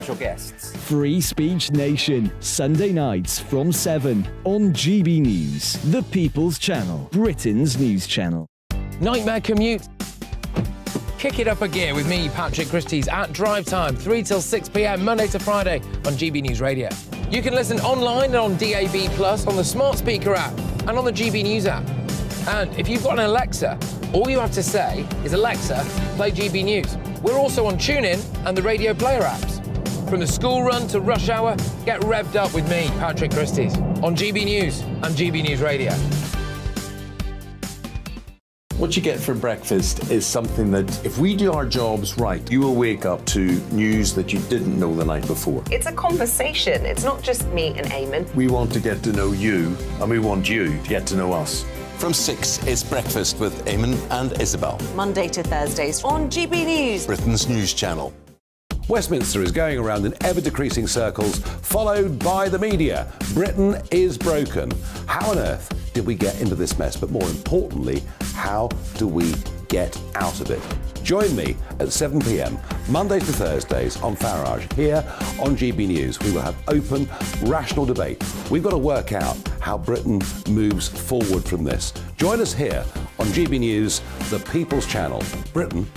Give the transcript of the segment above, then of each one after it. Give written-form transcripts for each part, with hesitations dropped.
Guests. Free Speech Nation, Sunday nights from 7 on GB News, the People's Channel, Britain's news channel. Nightmare commute. Kick it up a gear with me, Patrick Christie's, at drive time, 3 till 6 p.m, Monday to Friday on GB News Radio. You can listen online and on DAB+, on the smart speaker app and on the GB News app. And if you've got an Alexa, all you have to say is, Alexa, play GB News. We're also on TuneIn and the Radio Player apps. From the school run to rush hour, get revved up with me, Patrick Christie's, on GB News and GB News Radio. What you get for breakfast is something that, if we do our jobs right, you will wake up to news that you didn't know the night before. It's a conversation. It's not just me and Eamon. We want to get to know you, and we want you to get to know us. From 6, it's Breakfast with Eamon and Isabel. Monday to Thursdays on GB News, Britain's news channel. Westminster is going around in ever-decreasing circles, followed by the media. Britain is broken. How on earth did we get into this mess? But more importantly, how do we get out of it? Join me at 7 p.m, Mondays to Thursdays on Farage, here on GB News. We will have open, rational debate. We've got to work out how Britain moves forward from this. Join us here on GB News, the People's Channel. Britain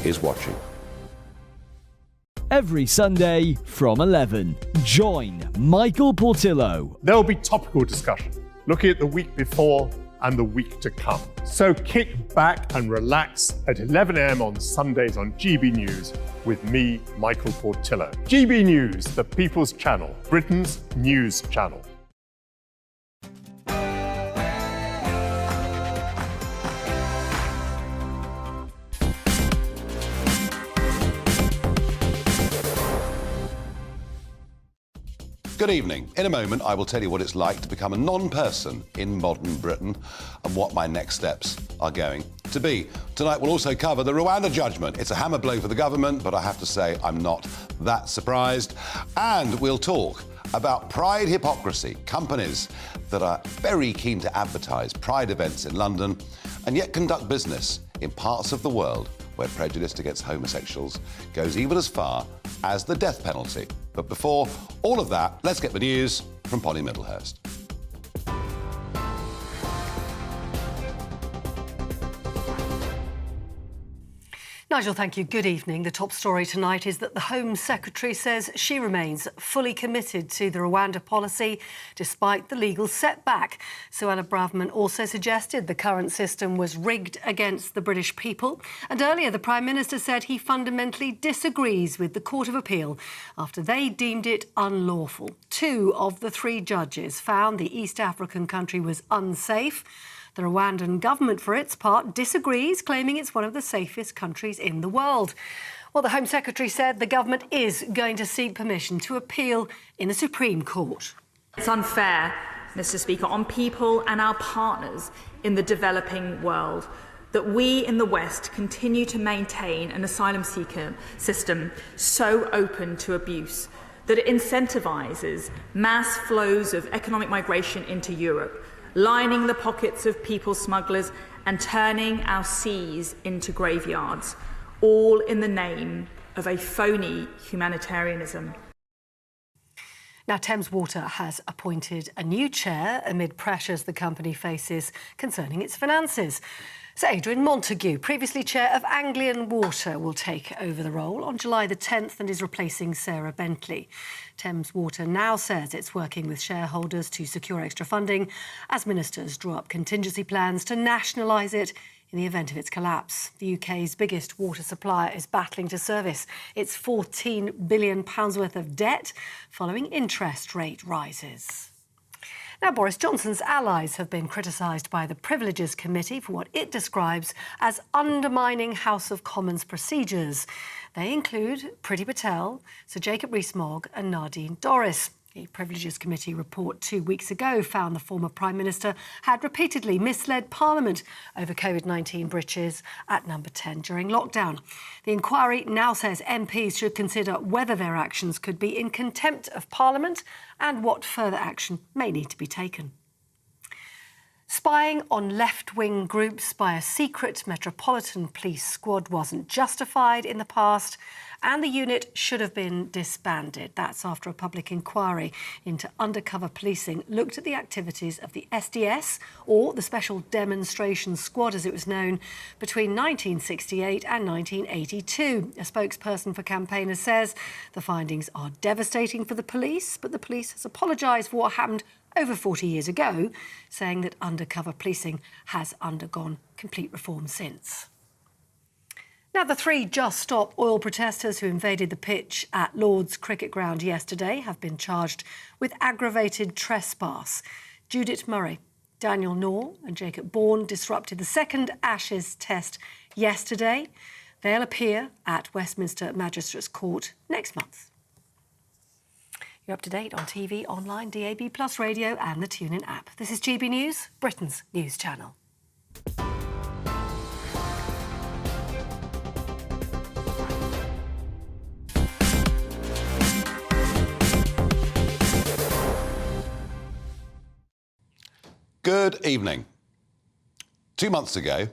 is watching. Every Sunday from 11, join Michael Portillo. There will be topical discussion, looking at the week before and the week to come. So kick back and relax at 11 a.m. on Sundays on GB News with me, Michael Portillo. GB News, the People's Channel, Britain's news channel. Good evening. In a moment, I will tell you what it's like to become a non-person in modern Britain and what my next steps are going to be. Tonight, we'll also cover the Rwanda judgment. It's a hammer blow for the government, but I have to say I'm not that surprised. And we'll talk about pride hypocrisy, companies that are very keen to advertise pride events in London and yet conduct business in parts of the world where prejudice against homosexuals goes even as far as the death penalty. But before all of that, let's get the news from Polly Middlehurst. Nigel, thank you. Good evening. The top story tonight is that the Home Secretary says she remains fully committed to the Rwanda policy despite the legal setback. Suella Braverman also suggested the current system was rigged against the British people. And earlier, the Prime Minister said he fundamentally disagrees with the Court of Appeal after they deemed it unlawful. 2 of the 3 judges found the East African country was unsafe. The Rwandan government, for its part, disagrees, claiming it's one of the safest countries in the world. Well, the Home Secretary said the government is going to seek permission to appeal in the Supreme Court. It's unfair, Mr. Speaker, on people and our partners in the developing world that we in the West continue to maintain an asylum seeker system so open to abuse that it incentivises mass flows of economic migration into Europe, lining the pockets of people smugglers and turning our seas into graveyards, all in the name of a phony humanitarianism. Now, Thames Water has appointed a new chair amid pressures the company faces concerning its finances. So Adrian Montague, previously chair of Anglian Water, will take over the role on July the 10th and is replacing Sarah Bentley. Thames Water now says it's working with shareholders to secure extra funding as ministers draw up contingency plans to nationalise it in the event of its collapse. The UK's biggest water supplier is battling to service its £14 billion worth of debt following interest rate rises. Now, Boris Johnson's allies have been criticised by the Privileges Committee for what it describes as undermining House of Commons procedures. They include Priti Patel, Sir Jacob Rees-Mogg and Nadine Dorries. The Privileges Committee report 2 weeks ago found the former Prime Minister had repeatedly misled Parliament over COVID-19 breaches at Number 10 during lockdown. The inquiry now says MPs should consider whether their actions could be in contempt of Parliament and what further action may need to be taken. Spying on left-wing groups by a secret Metropolitan Police squad wasn't justified in the past, and the unit should have been disbanded. That's after a public inquiry into undercover policing looked at the activities of the SDS, or the Special Demonstration Squad as it was known, between 1968 and 1982. A spokesperson for campaigners says the findings are devastating for the police, but the police has apologised for what happened over 40 years ago, saying that undercover policing has undergone complete reform since. Now, the 3 Just Stop Oil protesters who invaded the pitch at Lord's Cricket Ground yesterday have been charged with aggravated trespass. Judith Murray, Daniel Knorr and Jacob Bourne disrupted the second Ashes test yesterday. They'll appear at Westminster Magistrates Court next month. You're up to date on TV, online, DAB+ radio and the TuneIn app. This is GB News, Britain's news channel. Good evening. 2 months ago,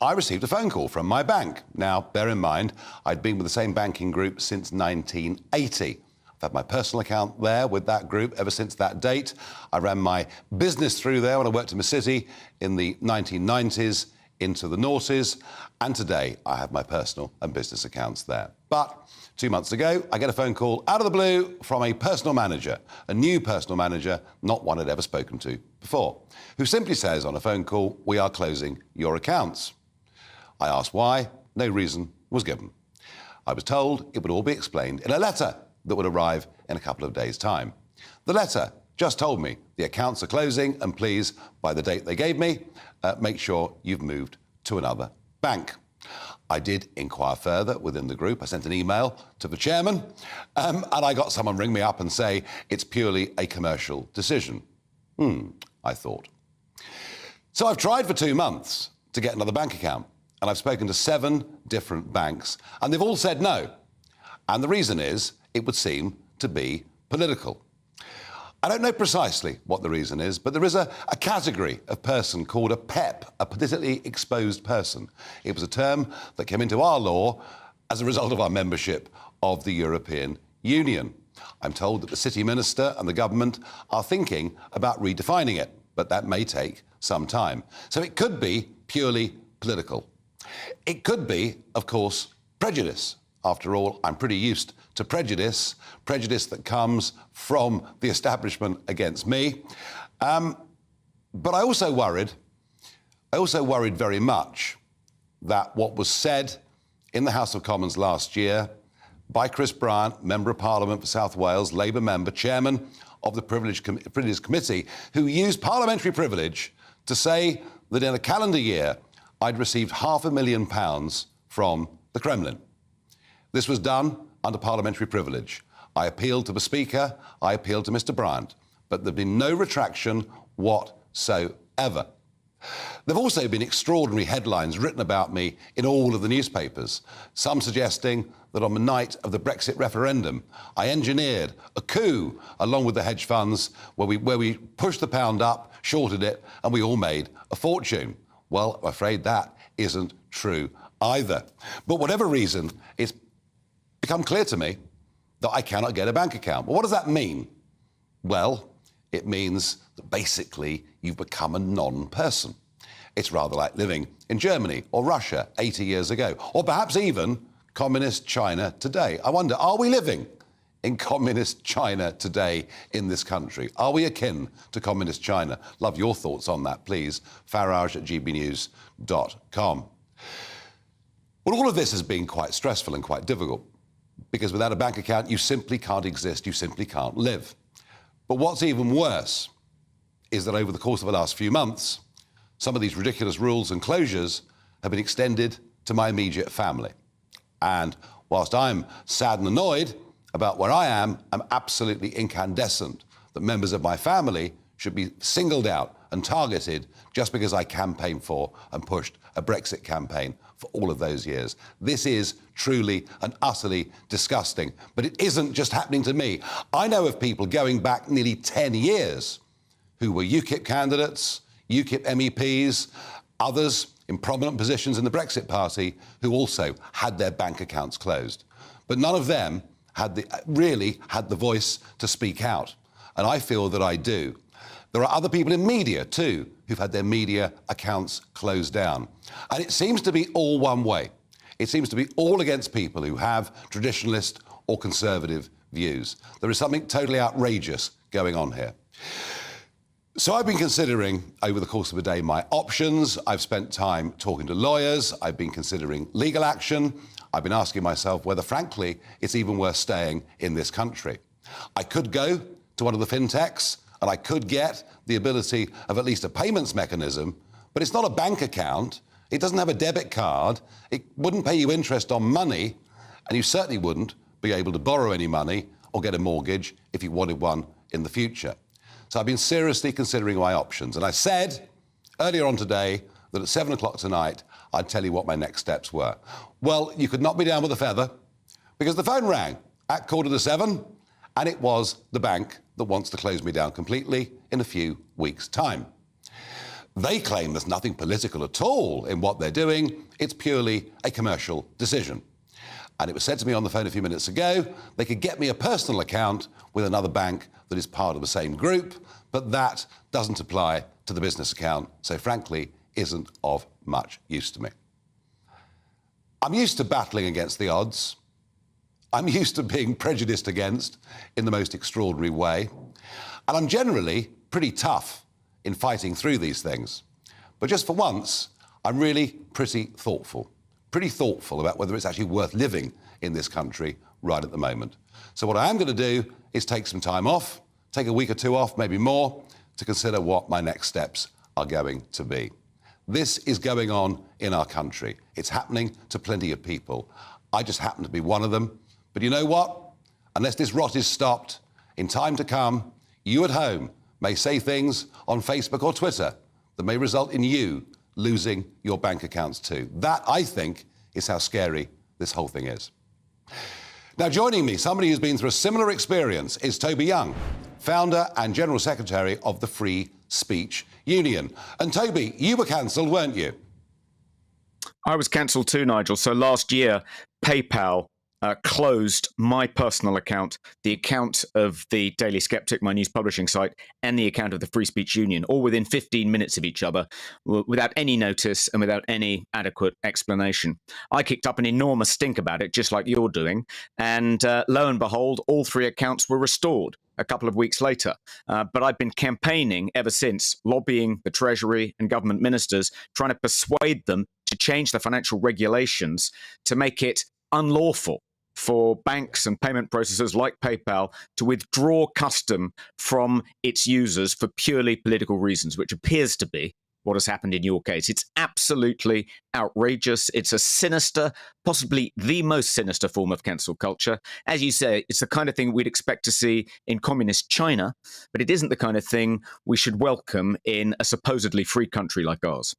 I received a phone call from my bank. Now, bear in mind, I'd been with the same banking group since 1980. I've had my personal account there with that group ever since that date. I ran my business through there when I worked in the city in the 1990s into the noughties, and today I have my personal and business accounts there. But 2 months ago, I get a phone call out of the blue from a personal manager, a new personal manager, not one I'd ever spoken to before, who simply says on a phone call, "We are closing your accounts." I asked why, no reason was given. I was told it would all be explained in a letter that would arrive in a couple of days' time. The letter just told me the accounts are closing and please, by the date they gave me, make sure you've moved to another bank. I did inquire further within the group. I sent an email to the chairman and I got someone ring me up and say it's purely a commercial decision. I thought. So I've tried for 2 months to get another bank account and I've spoken to 7 different banks and they've all said no. And the reason is, it would seem to be political. I don't know precisely what the reason is, but there is a category of person called a PEP, a politically exposed person. It was a term that came into our law as a result of our membership of the European Union. I'm told that the city minister and the government are thinking about redefining it, but that may take some time. So it could be purely political. It could be, of course, prejudice. After all, I'm pretty used to prejudice that comes from the establishment against me. But I also worried very much that what was said in the House of Commons last year by Chris Bryant, Member of Parliament for South Wales, Labour member, chairman of the Privileges Committee, who used parliamentary privilege to say that in a calendar year I'd received £500,000 from the Kremlin. This was done under parliamentary privilege. I appealed to the Speaker, I appealed to Mr Bryant, but there have been no retraction whatsoever. There have also been extraordinary headlines written about me in all of the newspapers, some suggesting that on the night of the Brexit referendum, I engineered a coup along with the hedge funds where we pushed the pound up, shorted it, and we all made a fortune. Well, I'm afraid that isn't true either. But whatever reason, it's become clear to me that I cannot get a bank account. Well, what does that mean? Well, it means that basically you've become a non-person. It's rather like living in Germany or Russia 80 years ago, or perhaps even communist China today. I wonder, are we living in communist China today in this country? Are we akin to communist China? Love your thoughts on that, please. Farage@gbnews.com. Well, all of this has been quite stressful and quite difficult, because without a bank account, you simply can't exist, you simply can't live. But what's even worse is that over the course of the last few months, some of these ridiculous rules and closures have been extended to my immediate family. And whilst I'm sad and annoyed about where I am, I'm absolutely incandescent that members of my family should be singled out and targeted just because I campaigned for and pushed a Brexit campaign for all of those years. This is truly and utterly disgusting. But it isn't just happening to me. I know of people going back nearly 10 years who were UKIP candidates, UKIP MEPs, others in prominent positions in the Brexit Party who also had their bank accounts closed. But none of them really had the voice to speak out. And I feel that I do. There are other people in media, too, who've had their media accounts closed down. And it seems to be all one way. It seems to be all against people who have traditionalist or conservative views. There is something totally outrageous going on here. So I've been considering, over the course of a day, my options. I've spent time talking to lawyers. I've been considering legal action. I've been asking myself whether, frankly, it's even worth staying in this country. I could go to one of the fintechs and I could get the ability of at least a payments mechanism, but it's not a bank account. It doesn't have a debit card. It wouldn't pay you interest on money, and you certainly wouldn't be able to borrow any money or get a mortgage if you wanted one in the future. So I've been seriously considering my options, and I said earlier on today that at 7 o'clock tonight I'd tell you what my next steps were. Well, you could knock me down with a feather, because the phone rang at 7:15, and it was the bank that wants to close me down completely in a few weeks' time. They claim there's nothing political at all in what they're doing. It's purely a commercial decision. And it was said to me on the phone a few minutes ago, they could get me a personal account with another bank that is part of the same group, but that doesn't apply to the business account, so frankly, isn't of much use to me. I'm used to battling against the odds. I'm used to being prejudiced against in the most extraordinary way. And I'm generally pretty tough in fighting through these things. But just for once, I'm really pretty thoughtful about whether it's actually worth living in this country right at the moment. So what I am going to do is take some time off, take a week or two off, maybe more, to consider what my next steps are going to be. This is going on in our country. It's happening to plenty of people. I just happen to be one of them. But you know what? Unless this rot is stopped, in time to come, you at home may say things on Facebook or Twitter that may result in you losing your bank accounts too. That, I think, is how scary this whole thing is. Now, joining me, somebody who's been through a similar experience, is Toby Young, founder and General Secretary of the Free Speech Union. And Toby, you were cancelled, weren't you? I was cancelled too, Nigel. So last year, PayPal closed my personal account, the account of the Daily Skeptic, my news publishing site, and the account of the Free Speech Union, all within 15 minutes of each other, without any notice and without any adequate explanation. I kicked up an enormous stink about it, just like you're doing, and lo and behold, all three accounts were restored a couple of weeks later. But I've been campaigning ever since, lobbying the Treasury and government ministers, trying to persuade them to change the financial regulations to make it unlawful for banks and payment processors like PayPal to withdraw custom from its users for purely political reasons, which appears to be what has happened in your case. It's absolutely outrageous. It's a sinister, possibly the most sinister form of cancel culture. As you say, it's the kind of thing we'd expect to see in communist China, but it isn't the kind of thing we should welcome in a supposedly free country like ours.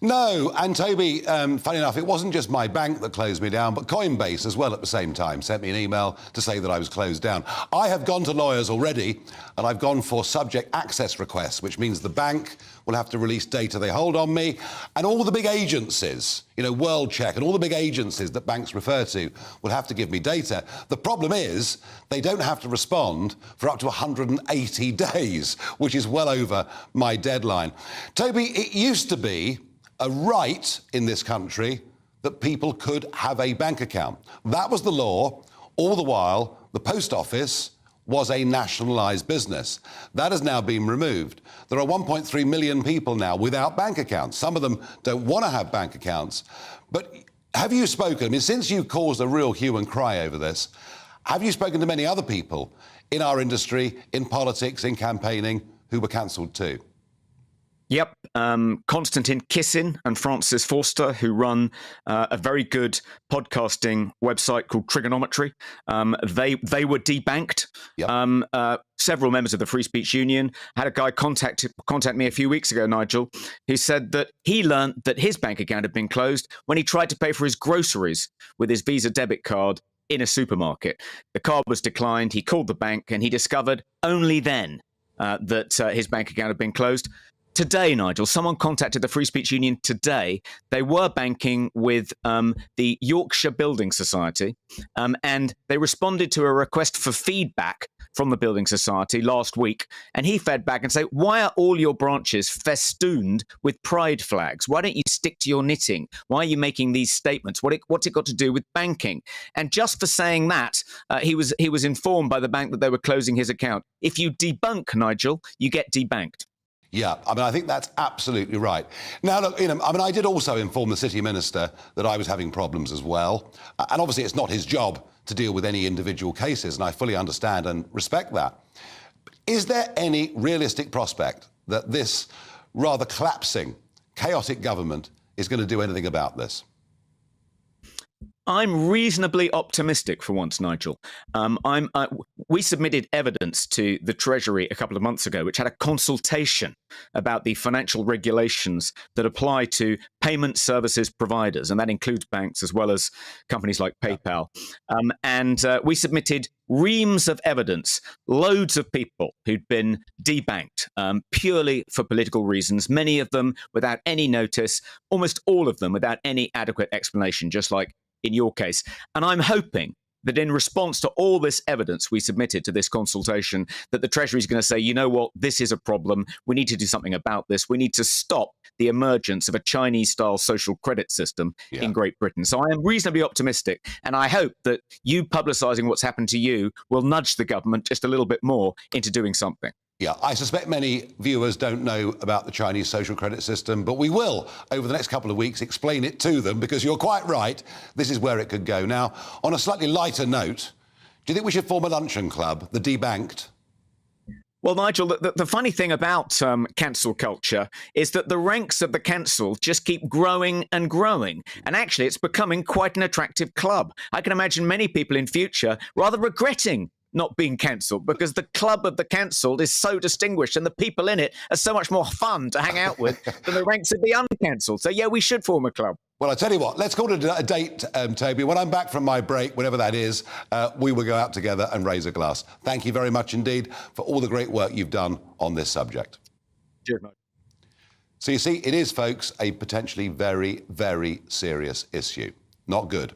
No, and Toby, funny enough, it wasn't just my bank that closed me down, but Coinbase as well at the same time sent me an email to say that I was closed down. I have gone to lawyers already, and I've gone for subject access requests, which means the bank will have to release data they hold on me, and all the big agencies, you know, WorldCheck and all the big agencies that banks refer to will have to give me data. The problem is they don't have to respond for up to 180 days, which is well over my deadline. Toby, it used to be a right in this country that people could have a bank account. That was the law. All the while, the post office was a nationalised business. That has now been removed. There are 1.3 million people now without bank accounts. Some of them don't want to have bank accounts. But have you spoken, I mean, since you caused a real hue and cry over this, have you spoken to many other people in our industry, in politics, in campaigning, who were cancelled too? Yep. Konstantin Kissin and Francis Forster, who run a very good podcasting website called Trigonometry, they were debanked. Yep. Several members of the Free Speech Union had a guy contact me a few weeks ago, Nigel, who said that he learned that his bank account had been closed when he tried to pay for his groceries with his Visa debit card in a supermarket. The card was declined. He called the bank and he discovered only then that his bank account had been closed. today, Nigel, someone contacted the Free Speech Union today. They were banking with the Yorkshire Building Society, and they responded to a request for feedback from the Building Society last week. And he fed back and said, why are all your branches festooned with pride flags? Why don't you stick to your knitting? Why are you making these statements? What's it got to do with banking? And just for saying that, he was informed by the bank that they were closing his account. If you debunk, Nigel, you get debanked. Yeah, I mean, I think that's absolutely right. Now, look, I did also inform the city minister that I was having problems as well. And obviously, it's not his job to deal with any individual cases, and I fully understand and respect that. Is there any realistic prospect that this rather collapsing, chaotic government is going to do anything about this? I'm reasonably optimistic for once, Nigel. We submitted evidence to the Treasury a couple of months ago, which had a consultation about the financial regulations that apply to payment services providers, and that includes banks as well as companies like PayPal. We submitted reams of evidence, loads of people who'd been debanked purely for political reasons, many of them without any notice, almost all of them without any adequate explanation, just like in your case. And I'm hoping that in response to all this evidence we submitted to this consultation, that the Treasury is going to say, you know what, this is a problem. We need to do something about this. We need to stop the emergence of a Chinese-style social credit system in Great Britain. So I am reasonably optimistic, and I hope that you publicising what's happened to you will nudge the government just a little bit more into doing something. Yeah, I suspect many viewers don't know about the Chinese social credit system, but we will, over the next couple of weeks, explain it to them, because you're quite right, this is where it could go. Now, on a slightly lighter note, do you think we should form a luncheon club, the Debanked? Well, Nigel, the funny thing about cancel culture is that the ranks of the cancelled just keep growing and growing. And actually, it's becoming quite an attractive club. I can imagine many people in future rather regretting not being cancelled, because the club of the cancelled is so distinguished and the people in it are so much more fun to hang out with than the ranks of the uncancelled. So, yeah, we should form a club. Well, I tell you what, let's call it a date, Toby. When I'm back from my break, whatever that is, we will go out together and raise a glass. Thank you very much indeed for all the great work you've done on this subject. Cheers, mate. So you see, it is, folks, a potentially very, very serious issue. Not good.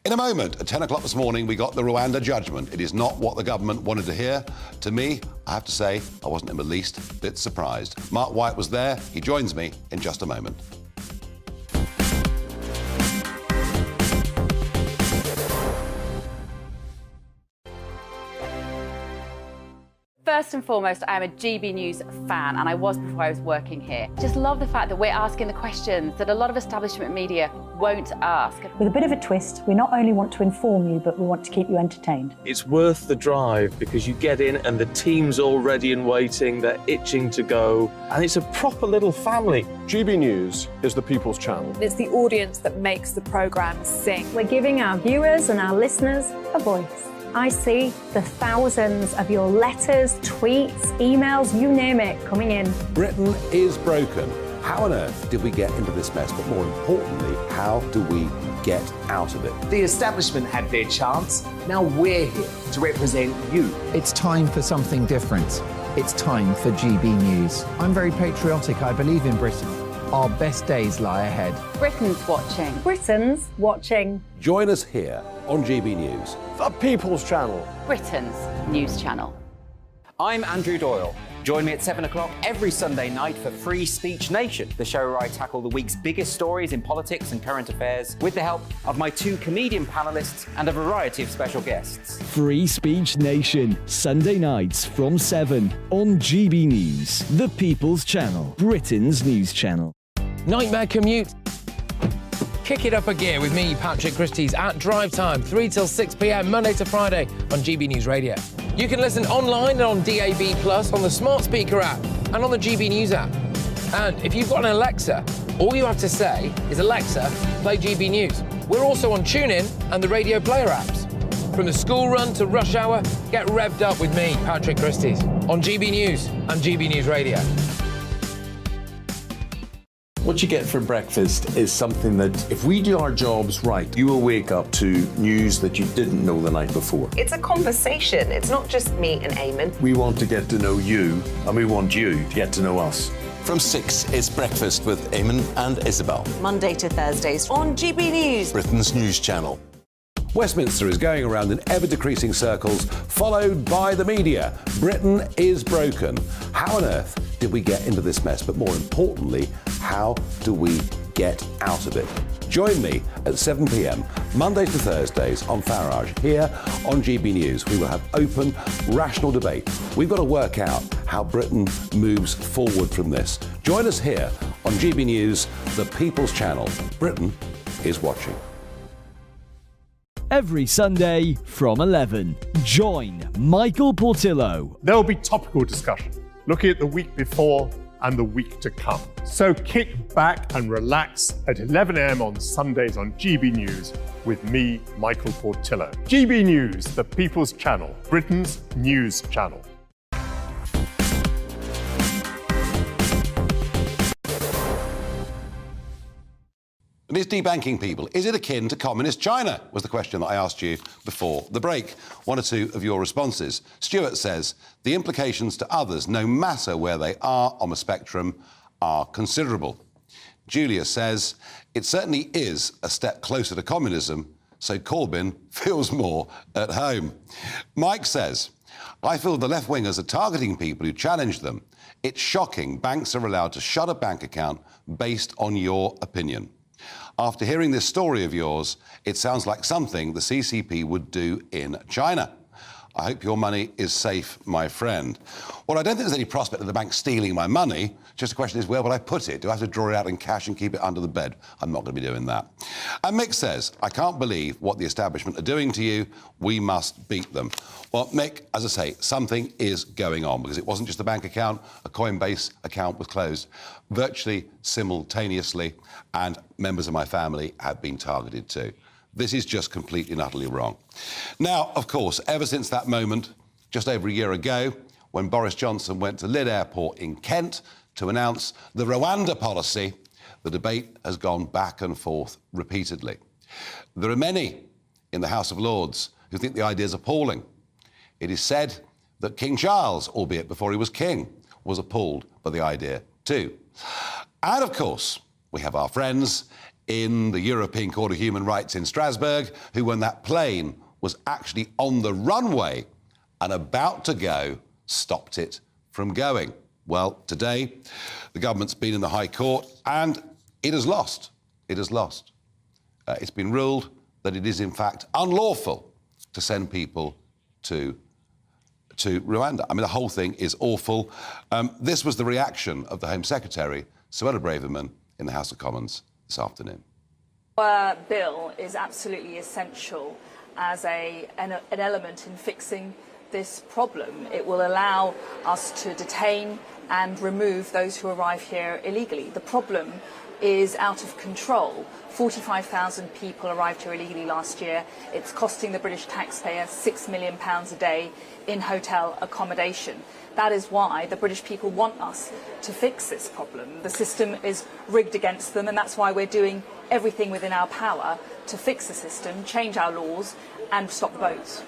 In a moment, at 10 o'clock this morning, we got the Rwanda judgment. It is not what the government wanted to hear. To me, I have to say, I wasn't in the least bit surprised. Mark White was there. He joins me in just a moment. First and foremost, I am a GB News fan, and I was before I was working here. Just love the fact that we're asking the questions that a lot of establishment media won't ask. With a bit of a twist, we not only want to inform you, but we want to keep you entertained. It's worth the drive, because you get in and the team's all ready and waiting, they're itching to go, and it's a proper little family. GB News is the People's Channel. It's the audience that makes the programme sing. We're giving our viewers and our listeners a voice. I see the thousands of your letters, tweets, emails, you name it, coming in. Britain is broken. How on earth did we get into this mess? But more importantly, how do we get out of it? The establishment had their chance. Now we're here to represent you. It's time for something different. It's time for GB News. I'm very patriotic. I believe in Britain. Our best days lie ahead. Britain's watching. Britain's watching. Join us here on GB News. The People's Channel. Britain's news channel. I'm Andrew Doyle. Join me at 7 o'clock every Sunday night for Free Speech Nation, the show where I tackle the week's biggest stories in politics and current affairs with the help of my two comedian panellists and a variety of special guests. Free Speech Nation, Sunday nights from 7 on GB News, the People's Channel, Britain's news channel. Nightmare commute? Kick it up a gear with me, Patrick Christys, at drive time, 3 till 6 p.m, Monday to Friday on GB News Radio. You can listen online and on DAB+, on the smart speaker app and on the GB News app. And if you've got an Alexa, all you have to say is, Alexa, play GB News. We're also on TuneIn and the Radio Player apps. From the school run to rush hour, get revved up with me, Patrick Christys, on GB News and GB News Radio. What you get for breakfast is something that, if we do our jobs right, you will wake up to news that you didn't know the night before. It's a conversation. It's not just me and Eamon. We want to get to know you, and we want you to get to know us. From 6, it's Breakfast with Eamon and Isabel. Monday to Thursdays on GB News, Britain's news channel. Westminster is going around in ever-decreasing circles, followed by the media. Britain is broken. How on earth did we get into this mess? But more importantly, how do we get out of it? Join me at 7 p.m, Mondays to Thursdays on Farage, here on GB News. We will have open, rational debate. We've got to work out how Britain moves forward from this. Join us here on GB News, the People's Channel. Britain is watching. Every Sunday from 11, join Michael Portillo. There will be topical discussion, looking at the week before and the week to come. So kick back and relax at 11 a.m. on Sundays on GB News with me, Michael Portillo. GB News, the People's Channel, Britain's news channel. And is debanking people, is it akin to communist China? Was the question that I asked you before the break. One or two of your responses. Stuart says, the implications to others, no matter where they are on the spectrum, are considerable. Julia says, it certainly is a step closer to communism, so Corbyn feels more at home. Mike says, I feel the left-wingers are targeting people who challenge them. It's shocking banks are allowed to shut a bank account based on your opinion. After hearing this story of yours, it sounds like something the CCP would do in China. I hope your money is safe, my friend. Well, I don't think there's any prospect of the bank stealing my money. Just the question is, where will I put it? Do I have to draw it out in cash and keep it under the bed? I'm not going to be doing that. And Mick says, I can't believe what the establishment are doing to you. We must beat them. Well, Mick, as I say, something is going on, because it wasn't just a bank account. A Coinbase account was closed virtually simultaneously, and members of my family have been targeted too. This is just completely and utterly wrong. Now, of course, ever since that moment, just over a year ago, when Boris Johnson went to Lydd Airport in Kent to announce the Rwanda policy, the debate has gone back and forth repeatedly. There are many in the House of Lords who think the idea is appalling. It is said that King Charles, albeit before he was king, was appalled by the idea too. And of course, we have our friends in the European Court of Human Rights in Strasbourg, who, when that plane was actually on the runway and about to go, stopped it from going. Well, today, the government's been in the High Court and it has lost. It has lost. It's been ruled that it is, in fact, unlawful to send people to Rwanda. I mean, the whole thing is awful. This was the reaction of the Home Secretary, Suella Braverman, in the House of Commons this afternoon. Our bill is absolutely essential as an element in fixing this problem. It will allow us to detain and remove those who arrive here illegally. The problem is out of control. 45,000 people arrived here illegally last year. It's costing the British taxpayer £6 million a day in hotel accommodation. That is why the British people want us to fix this problem. The system is rigged against them, and that's why we're doing everything within our power to fix the system, change our laws, and stop the boats.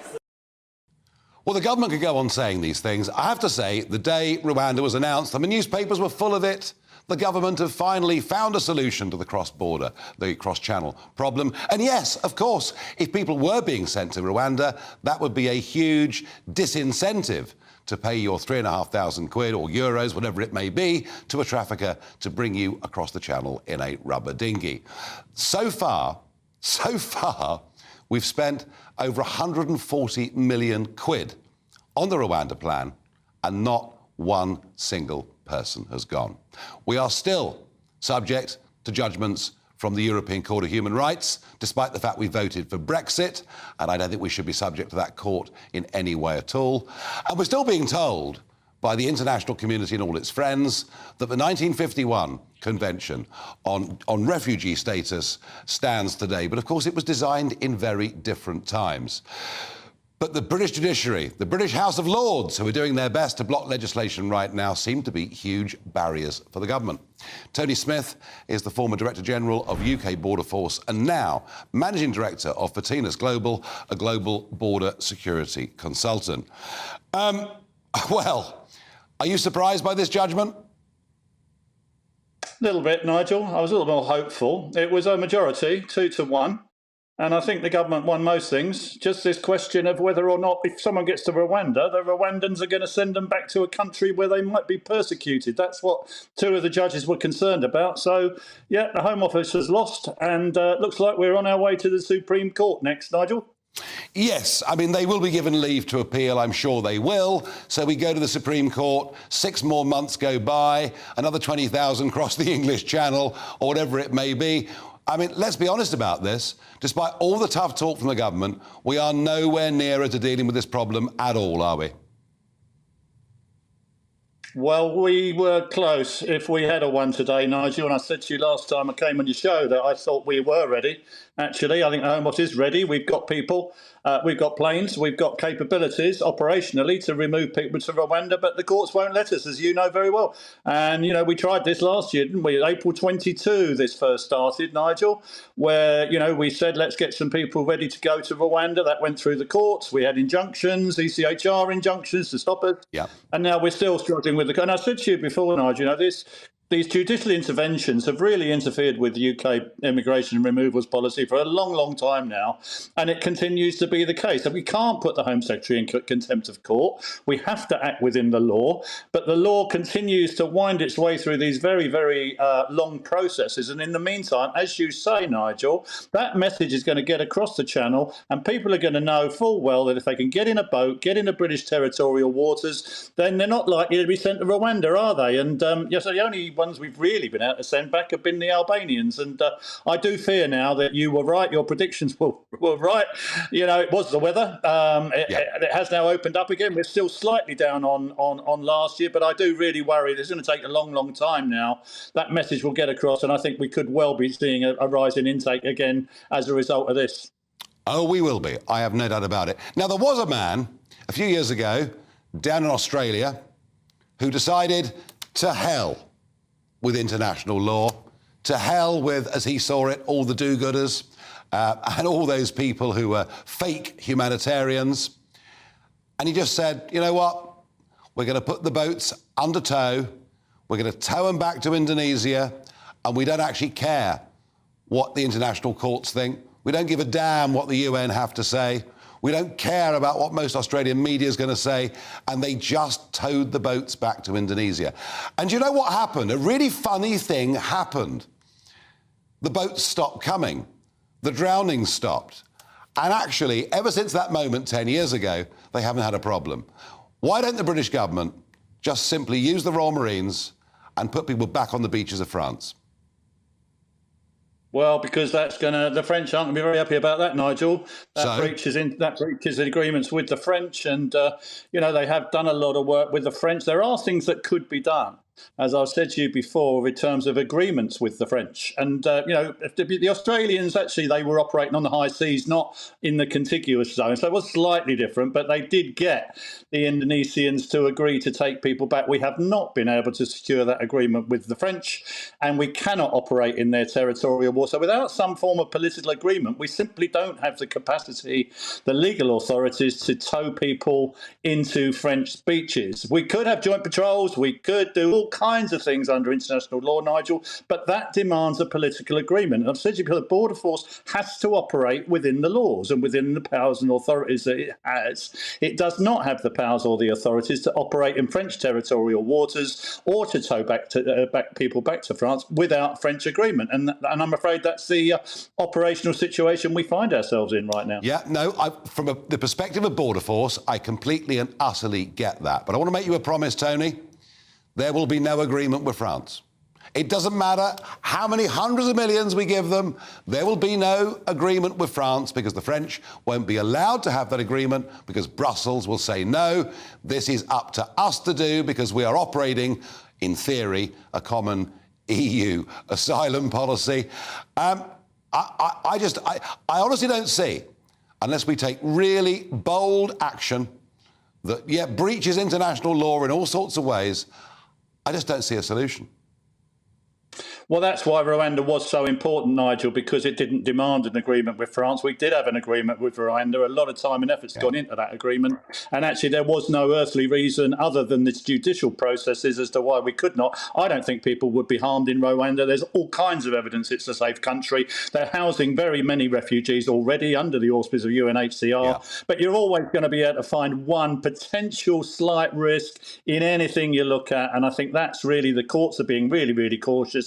Well, the government could go on saying these things. I have to say, the day Rwanda was announced, and the newspapers were full of it, the government have finally found a solution to the cross-border, the cross-channel problem. And yes, of course, if people were being sent to Rwanda, that would be a huge disincentive to pay your £3,500 or euros, whatever it may be, to a trafficker to bring you across the channel in a rubber dinghy. So far, we've spent over 140 million quid on the Rwanda plan, and not one single person has gone. We are still subject to judgments from the European Court of Human Rights, despite the fact we voted for Brexit, and I don't think we should be subject to that court in any way at all. And we're still being told by the international community and all its friends that the 1951 Convention on refugee status stands today. But of course, it was designed in very different times. But the British judiciary, the British House of Lords, who are doing their best to block legislation right now, seem to be huge barriers for the government. Tony Smith is the former Director General of UK Border Force and now Managing Director of Fortinas Global, a global border security consultant. Well, are you surprised by this judgment? A little bit, Nigel. I was a little more hopeful. It was a majority, 2-1. And I think the government won most things. Just this question of whether or not, if someone gets to Rwanda, the Rwandans are going to send them back to a country where they might be persecuted. That's what two of the judges were concerned about. So, yeah, the Home Office has lost, and looks like we're on our way to the Supreme Court next, Nigel. Yes, I mean, they will be given leave to appeal, I'm sure they will. So we go to the Supreme Court, 6 more months go by, another 20,000 cross the English Channel, or whatever it may be. I mean, let's be honest about this. Despite all the tough talk from the government, we are nowhere nearer to dealing with this problem at all, are we? Well, we were close if we had a one today, Nigel, and I said to you last time I came on your show that I thought we were ready. Actually, I think the Home Office is ready. We've got people, we've got planes, we've got capabilities operationally to remove people to Rwanda, but the courts won't let us, as you know very well. And, you know, we tried this last year, didn't we? April 22, this first started, Nigel, where, you know, we said, let's get some people ready to go to Rwanda. That went through the courts. We had injunctions, ECHR injunctions to stop us. Yeah. And now we're still struggling with the... And I said to you before, Nigel, you know, these judicial interventions have really interfered with the UK immigration and removals policy for a long, long time now, and it continues to be the case. And we can't put the Home Secretary in contempt of court. We have to act within the law, but the law continues to wind its way through these very, very long processes. And in the meantime, as you say, Nigel, that message is going to get across the channel, and people are going to know full well that if they can get in a boat, get into British territorial waters, then they're not likely to be sent to Rwanda, are they? And yes, the only ones we've really been able to send back have been the Albanians, and I do fear now that you were right. Your predictions were right. You know, it was the weather. It has now opened up again. We're still slightly down on last year, but I do really worry it's going to take a long, long time now. That message will get across, and I think we could well be seeing a rise in intake again as a result of this. Oh, we will be. I have no doubt about it. Now, there was a man a few years ago down in Australia who decided to hell with international law, to hell with, as he saw it, all the do-gooders and all those people who were fake humanitarians. And he just said, you know what? We're going to put the boats under tow. We're going to tow them back to Indonesia, and we don't actually care what the international courts think. We don't give a damn what the UN have to say. We don't care about what most Australian media is going to say, and they just towed the boats back to Indonesia. And you know what happened? A really funny thing happened. The boats stopped coming. The drowning stopped. And actually, ever since that moment 10 years ago, they haven't had a problem. Why don't the British government just simply use the Royal Marines and put people back on the beaches of France? Well, because the French aren't going to be very happy about that, Nigel. That breaches agreements with the French, and you know, they have done a lot of work with the French. There are things that could be done, as I've said to you before, in terms of agreements with the French. And, you know, the Australians, actually, they were operating on the high seas, not in the contiguous zone. So it was slightly different, but they did get the Indonesians to agree to take people back. We have not been able to secure that agreement with the French, and we cannot operate in their territorial waters. So without some form of political agreement, we simply don't have the capacity, the legal authorities, to tow people into French beaches. We could have joint patrols, we could do all kinds of things under international law, Nigel, but that demands a political agreement. And I've said to you, the Border Force has to operate within the laws and within the powers and authorities that it has. It does not have the powers or the authorities to operate in French territorial waters or to tow back people back to France without French agreement. And I'm afraid that's the operational situation we find ourselves in right now. Yeah, no, from the perspective of Border Force, I completely and utterly get that. But I want to make you a promise, Tony. There will be no agreement with France. It doesn't matter how many hundreds of millions we give them, there will be no agreement with France because the French won't be allowed to have that agreement because Brussels will say no, this is up to us to do because we are operating, in theory, a common EU asylum policy. I honestly don't see unless we take really bold action that, breaches international law in all sorts of ways, I just don't see a solution. Well, that's why Rwanda was so important, Nigel, because it didn't demand an agreement with France. We did have an agreement with Rwanda. A lot of time and effort's gone into that agreement. And actually, there was no earthly reason other than this judicial processes as to why we could not. I don't think people would be harmed in Rwanda. There's all kinds of evidence it's a safe country. They're housing very many refugees already under the auspices of UNHCR. But you're always going to be able to find one potential slight risk in anything you look at. And I think that's really, the courts are being really, really cautious.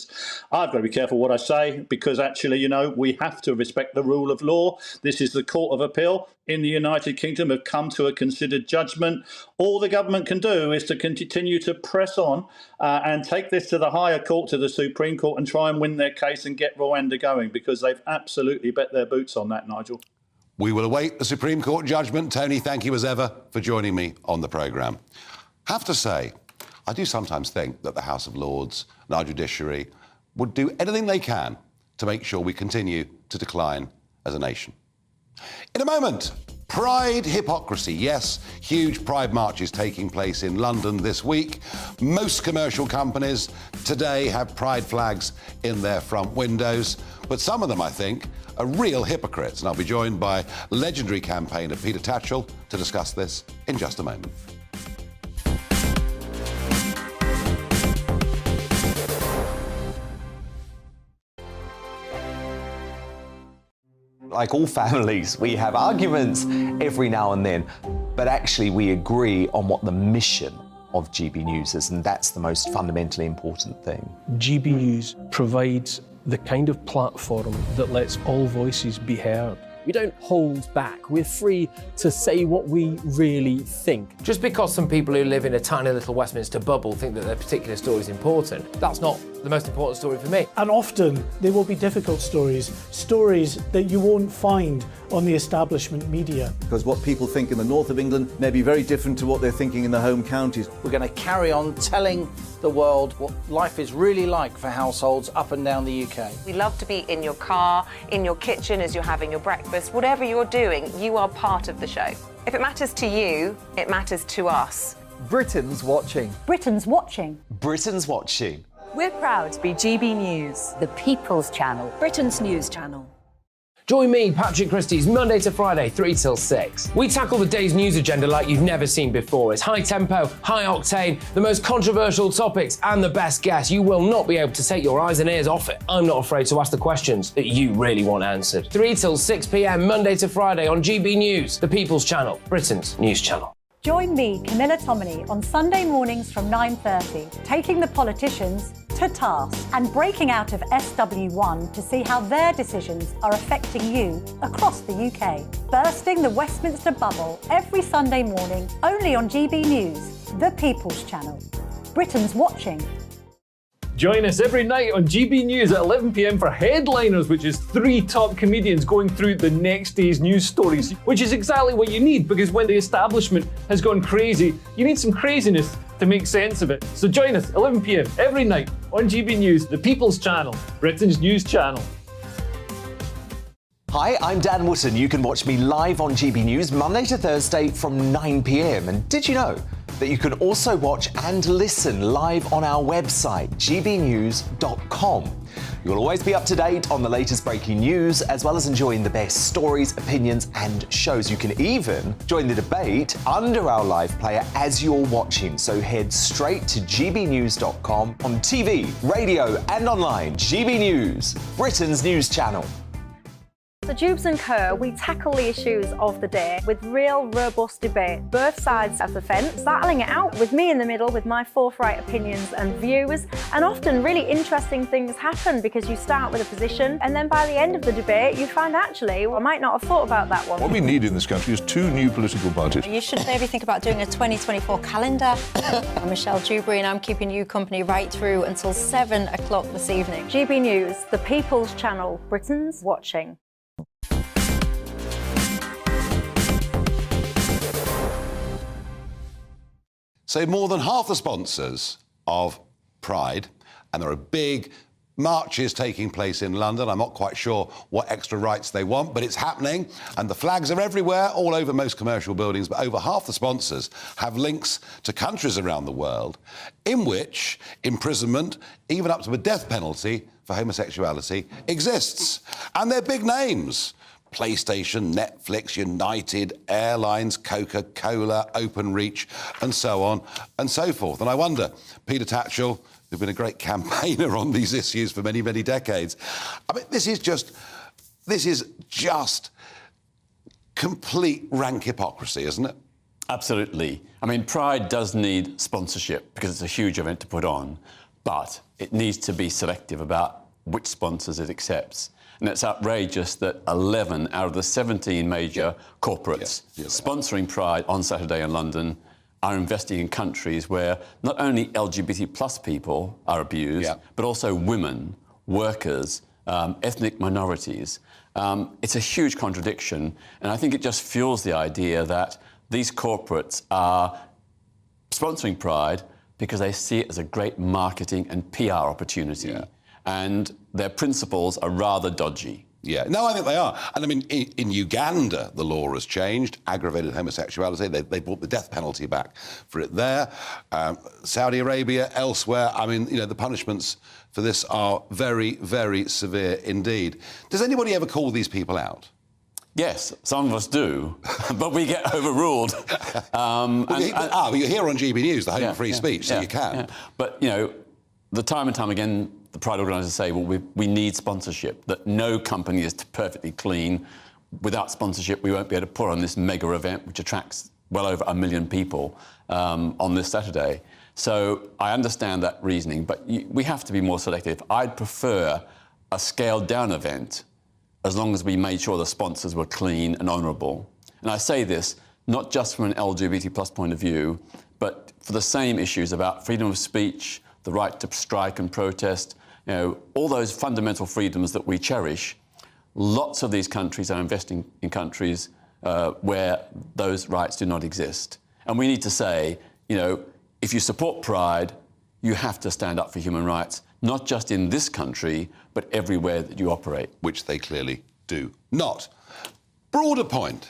I've got to be careful what I say, because actually, you know, we have to respect the rule of law. This is the Court of Appeal in the United Kingdom have come to a considered judgment. All the government can do is to continue to press on and take this to the higher court, to the Supreme Court, and try and win their case and get Rwanda going, because they've absolutely bet their boots on that, Nigel. We will await the Supreme Court judgment. Tony, thank you as ever for joining me on the programme. Have to say, I do sometimes think that the House of Lords and our judiciary would do anything they can to make sure we continue to decline as a nation. In a moment, Pride hypocrisy. Yes, huge Pride marches taking place in London this week. Most commercial companies today have Pride flags in their front windows, but some of them, I think, are real hypocrites. And I'll be joined by legendary campaigner Peter Tatchell to discuss this in just a moment. Like all families, we have arguments every now and then, but actually we agree on what the mission of GB News is, and that's the most fundamentally important thing. GB News provides the kind of platform that lets all voices be heard. We don't hold back. We're free to say what we really think. Just because some people who live in a tiny little Westminster bubble think that their particular story is important, that's not the most important story for me. And often they will be difficult stories, stories that you won't find on the establishment media. Because what people think in the north of England may be very different to what they're thinking in the home counties. We're going to carry on telling the world what life is really like for households up and down the UK. We love to be in your car, in your kitchen as you're having your breakfast. Whatever you're doing, you are part of the show. If it matters to you, it matters to us. Britain's watching. Britain's watching. Britain's watching. We're proud to be GB News, the People's Channel, Britain's news channel. Join me, Patrick Christie's Monday to Friday, 3 till 6. We tackle the day's news agenda like you've never seen before. It's high tempo, high octane, the most controversial topics and the best guests. You will not be able to take your eyes and ears off it. I'm not afraid to ask the questions that you really want answered. 3 till 6 p.m, Monday to Friday on GB News, the People's Channel, Britain's news channel. Join me, Camilla Tominey, on Sunday mornings from 9:30, taking the politicians to task and breaking out of SW1 to see how their decisions are affecting you across the UK. Bursting the Westminster bubble every Sunday morning, only on GB News, the People's Channel. Britain's watching. Join us every night on GB News at 11 p.m. for Headliners, which is 3 top comedians going through the next day's news stories, which is exactly what you need, because when the establishment has gone crazy, you need some craziness to make sense of it. So join us 11 p.m. every night on GB News, the People's Channel, Britain's news channel. Hi, I'm Dan Wootton. You can watch me live on GB News Monday to Thursday from 9 p.m. And did you know that you can also watch and listen live on our website, gbnews.com. You'll always be up to date on the latest breaking news, as well as enjoying the best stories, opinions and shows. You can even join the debate under our live player as you're watching. So head straight to gbnews.com on TV, radio and online. GB News, Britain's news channel. So Jubes and Kerr, we tackle the issues of the day with real robust debate, both sides of the fence, battling it out with me in the middle with my forthright opinions and views. And often really interesting things happen because you start with a position and then by the end of the debate you find actually, well, I might not have thought about that one. What we need in this country is 2 new political parties. You should maybe think about doing a 2024 calendar. I'm Michelle Dewberry and I'm keeping you company right through until 7 o'clock this evening. GB News, the People's Channel, Britain's watching. So more than half the sponsors of Pride, and there are big marches taking place in London. I'm not quite sure what extra rights they want, but it's happening. And the flags are everywhere, all over most commercial buildings. But over half the sponsors have links to countries around the world in which imprisonment, even up to a death penalty for homosexuality, exists. And they're big names. PlayStation, Netflix, United Airlines, Coca-Cola, Openreach, and so on and so forth. And I wonder, Peter Tatchell, who's been a great campaigner on these issues for many, many decades, I mean, this is just complete rank hypocrisy, isn't it? Absolutely. I mean, Pride does need sponsorship because it's a huge event to put on, but it needs to be selective about which sponsors it accepts. And it's outrageous that 11 out of the 17 major corporates sponsoring Pride on Saturday in London are investing in countries where not only LGBT plus people are abused, but also women, workers, ethnic minorities. It's a huge contradiction, and I think it just fuels the idea that these corporates are sponsoring Pride because they see it as a great marketing and PR opportunity. And their principles are rather dodgy. Yeah, no, I think they are. And I mean, in Uganda, the law has changed. Aggravated homosexuality, they brought the death penalty back for it there. Saudi Arabia, elsewhere, I mean, you know, the punishments for this are very, very severe indeed. Does anybody ever call these people out? Yes, some of us do, but we get overruled. But you're here on GB News, the home of free speech, so you can. Yeah. But, you know, the time and time again, the Pride organisers say, well, we need sponsorship, that no company is perfectly clean. Without sponsorship, we won't be able to put on this mega event, which attracts well over 1 million people on this Saturday. So I understand that reasoning, but we have to be more selective. I'd prefer a scaled-down event as long as we made sure the sponsors were clean and honourable. And I say this not just from an LGBT plus point of view, but for the same issues about freedom of speech, the right to strike and protest, you know, all those fundamental freedoms that we cherish. Lots of these countries are investing in countries where those rights do not exist. And we need to say, you know, if you support Pride, you have to stand up for human rights, not just in this country, but everywhere that you operate. Which they clearly do not. Broader point.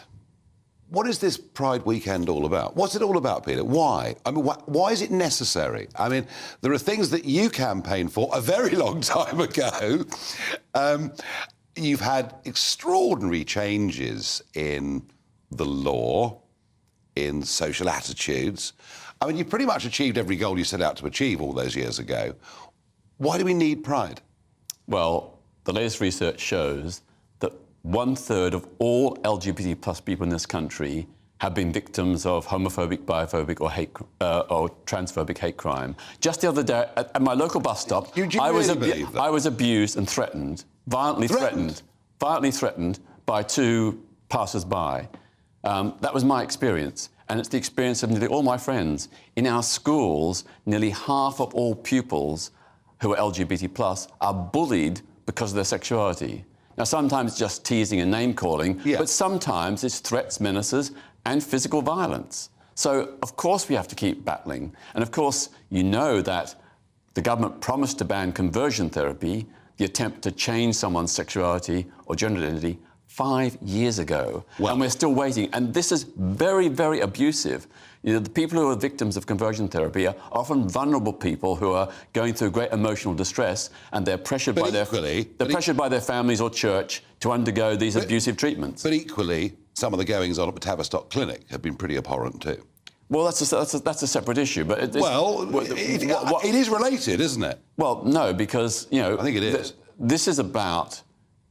What is this Pride weekend all about? What's it all about, Peter? Why? I mean, why is it necessary? I mean, there are things that you campaigned for a very long time ago. You've had extraordinary changes in the law, in social attitudes. I mean, you pretty much achieved every goal you set out to achieve all those years ago. Why do we need Pride? Well, the latest research shows that 1/3 of all LGBT plus people in this country have been victims of homophobic, biphobic or transphobic hate crime. Just the other day, at my local bus stop, I was abused and threatened, violently threatened by 2 passers-by. That was my experience, and it's the experience of nearly all my friends. In our schools, nearly half of all pupils who are LGBT plus are bullied because of their sexuality. Now, sometimes it's just teasing and name-calling, but sometimes it's threats, menaces, and physical violence. So, of course, we have to keep battling. And, of course, you know that the government promised to ban conversion therapy, the attempt to change someone's sexuality or gender identity, 5 years ago. And we're still waiting. And this is very, very abusive. You know, the people who are victims of conversion therapy are often vulnerable people who are going through great emotional distress, and they're pressured by their families or church to undergo these abusive treatments. But equally, some of the goings-on at the Tavistock Clinic have been pretty abhorrent too. Well, that's a separate issue, but it is related, isn't it? Well, no, because you know, I think it is. This is about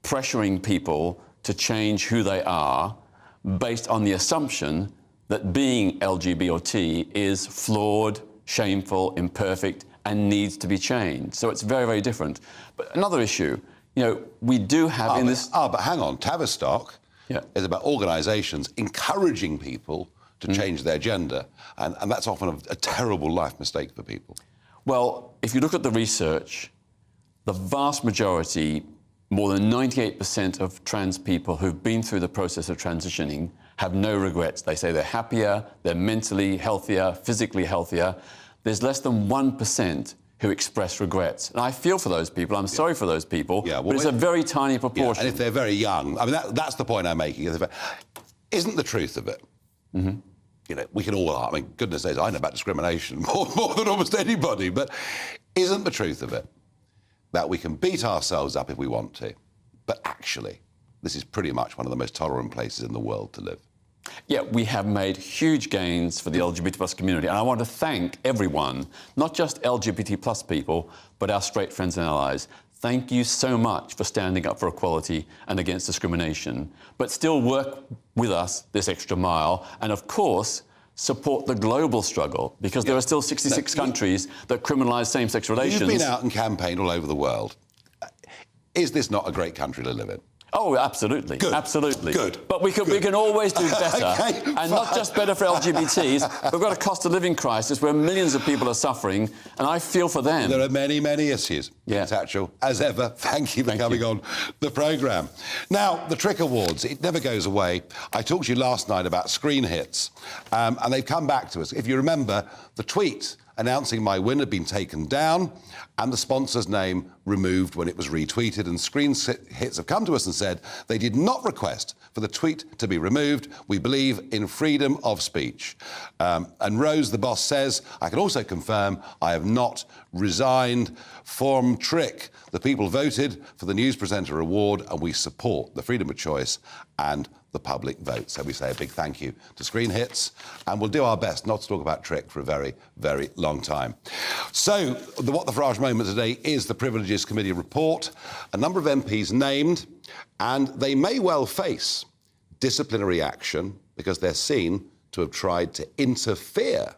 pressuring people to change who they are based on the assumption that being LGBT or T is flawed, shameful, imperfect, and needs to be changed. So it's very, very different. But another issue, you know, we do have but hang on, Tavistock is about organisations encouraging people to change their gender, and that's often a terrible life mistake for people. Well, if you look at the research, the vast majority, more than 98% of trans people who've been through the process of transitioning have no regrets. They say they're happier, they're mentally healthier, physically healthier. There's less than 1% who express regrets. And I feel for those people. I'm sorry for those people. But it's a very tiny proportion. And if they're very young, I mean, that's the point I'm making. Isn't the truth of it? Mm-hmm. You know, we can all, I mean, goodness knows, I know about discrimination more than almost anybody, but isn't the truth of it that we can beat ourselves up if we want to, but actually, this is pretty much one of the most tolerant places in the world to live? Yeah, we have made huge gains for the LGBT plus community, and I want to thank everyone, not just LGBT plus people, but our straight friends and allies. Thank you so much for standing up for equality and against discrimination, but still work with us this extra mile, and of course, support the global struggle, because there are still 66 countries that criminalise same-sex relations. You've been out and campaigned all over the world. Is this not a great country to live in? Oh, absolutely. Good. Absolutely. Good. But we can always do better. Okay, and not just better for LGBTs. We've got a cost of living crisis where millions of people are suffering, and I feel for them. There are many, many issues. Yeah. Tatchell, as ever, thank you for coming on the programme. Now, the TRIC Awards, it never goes away. I talked to you last night about screen hits, and they've come back to us. If you remember, the tweet announcing my win had been taken down and the sponsor's name removed when it was retweeted, and Screen Hits have come to us and said they did not request for the tweet to be removed. We believe in freedom of speech. And Rose, the boss, says, I can also confirm I have not resigned from TRIC. The people voted for the News Presenter Award, and we support the freedom of choice and the public vote. So we say a big thank you to Screen Hits, and we'll do our best not to talk about TRIC for a very, very long time. So, What the Farage moment today is the Privileges Committee report. A number of MPs named, and they may well face disciplinary action because they're seen to have tried to interfere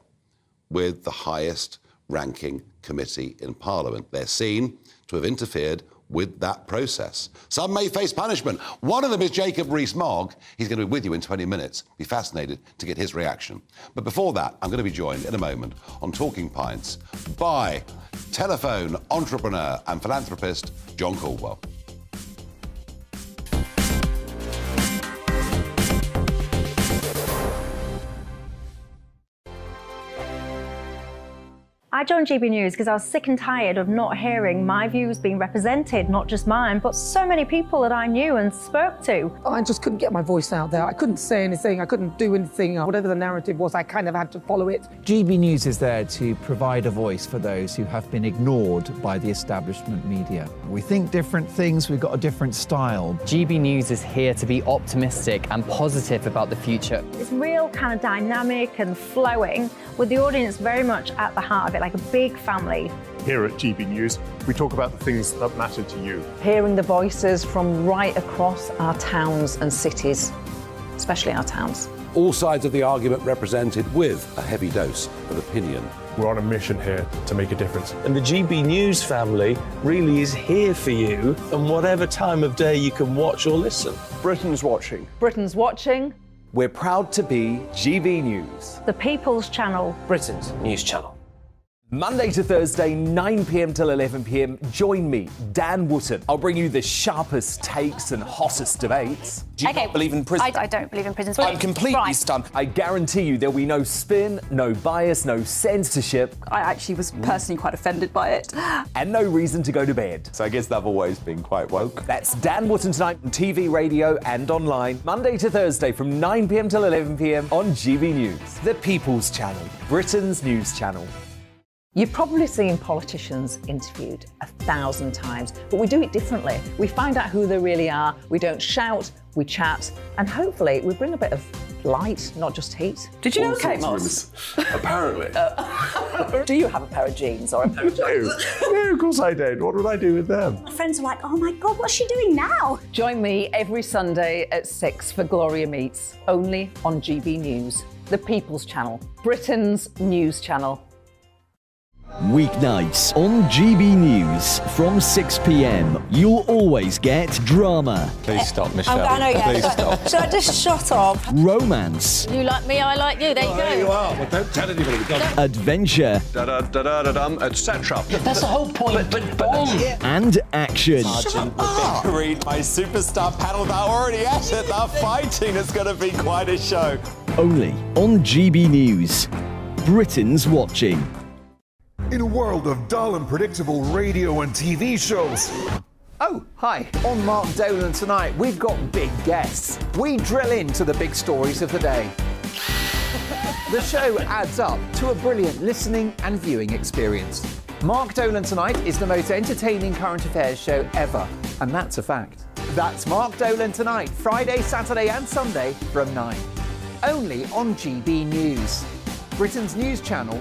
with the highest ranking committee in Parliament. They're seen to have interfered with that process. Some may face punishment. One of them is Jacob Rees-Mogg. He's going to be with you in 20 minutes. Be fascinated to get his reaction. But before that, I'm going to be joined in a moment on Talking Pints by telephone entrepreneur and philanthropist John Caudwell. I joined GB News because I was sick and tired of not hearing my views being represented, not just mine, but so many people that I knew and spoke to. I just couldn't get my voice out there. I couldn't say anything. I couldn't do anything. Whatever the narrative was, I kind of had to follow it. GB News is there to provide a voice for those who have been ignored by the establishment media. We think different things, we've got a different style. GB News is here to be optimistic and positive about the future. It's real kind of dynamic and flowing, with the audience very much at the heart of it, like a big family. Here at GB News, we talk about the things that matter to you. Hearing the voices from right across our towns and cities, especially our towns. All sides of the argument represented with a heavy dose of opinion. We're on a mission here to make a difference. And the GB News family really is here for you, and whatever time of day you can watch or listen. Britain's watching. Britain's watching. We're proud to be GB News, The People's Channel. Britain's news channel. Monday to Thursday, 9 p.m. till 11 p.m. Join me, Dan Wootton. I'll bring you the sharpest takes and hottest debates. Do you not believe in prisons? I don't believe in prisons. I'm completely stunned. I guarantee you there'll be no spin, no bias, no censorship. I actually was personally quite offended by it. And no reason to go to bed. So I guess they've always been quite woke. That's Dan Wootton tonight on TV, radio and online. Monday to Thursday from 9 p.m. till 11 p.m. on GB News. The People's Channel, Britain's news channel. You've probably seen politicians interviewed 1,000 times, but we do it differently. We find out who they really are, we don't shout, we chat, and hopefully we bring a bit of light, not just heat. Did you know Kate Moss? Apparently. Do you have a pair of jeans or a pair of jeans? No, of course I don't. What would I do with them? My friends are like, oh my God, what's she doing now? Join me every Sunday at 6 for Gloria Meets, only on GB News, the People's Channel, Britain's news channel. Weeknights on GB News from 6 p.m. You'll always get drama. Please stop, Michelle. I know, yeah. Please stop. Should I just shut up? Romance. You like me, I like you. There you go. There you are. Well, don't tell anybody. Adventure. Etc. That's the whole point, but And action. Sergeant Green, my superstar panel, they're already at it. They're fighting. It's going to be quite a show. Only on GB News. Britain's watching. In a world of dull and predictable radio and TV shows. Oh, hi. On Mark Dolan tonight, we've got big guests. We drill into the big stories of the day. The show adds up to a brilliant listening and viewing experience. Mark Dolan Tonight is the most entertaining current affairs show ever, and that's a fact. That's Mark Dolan Tonight, Friday, Saturday and Sunday from 9. Only on GB News, Britain's news channel.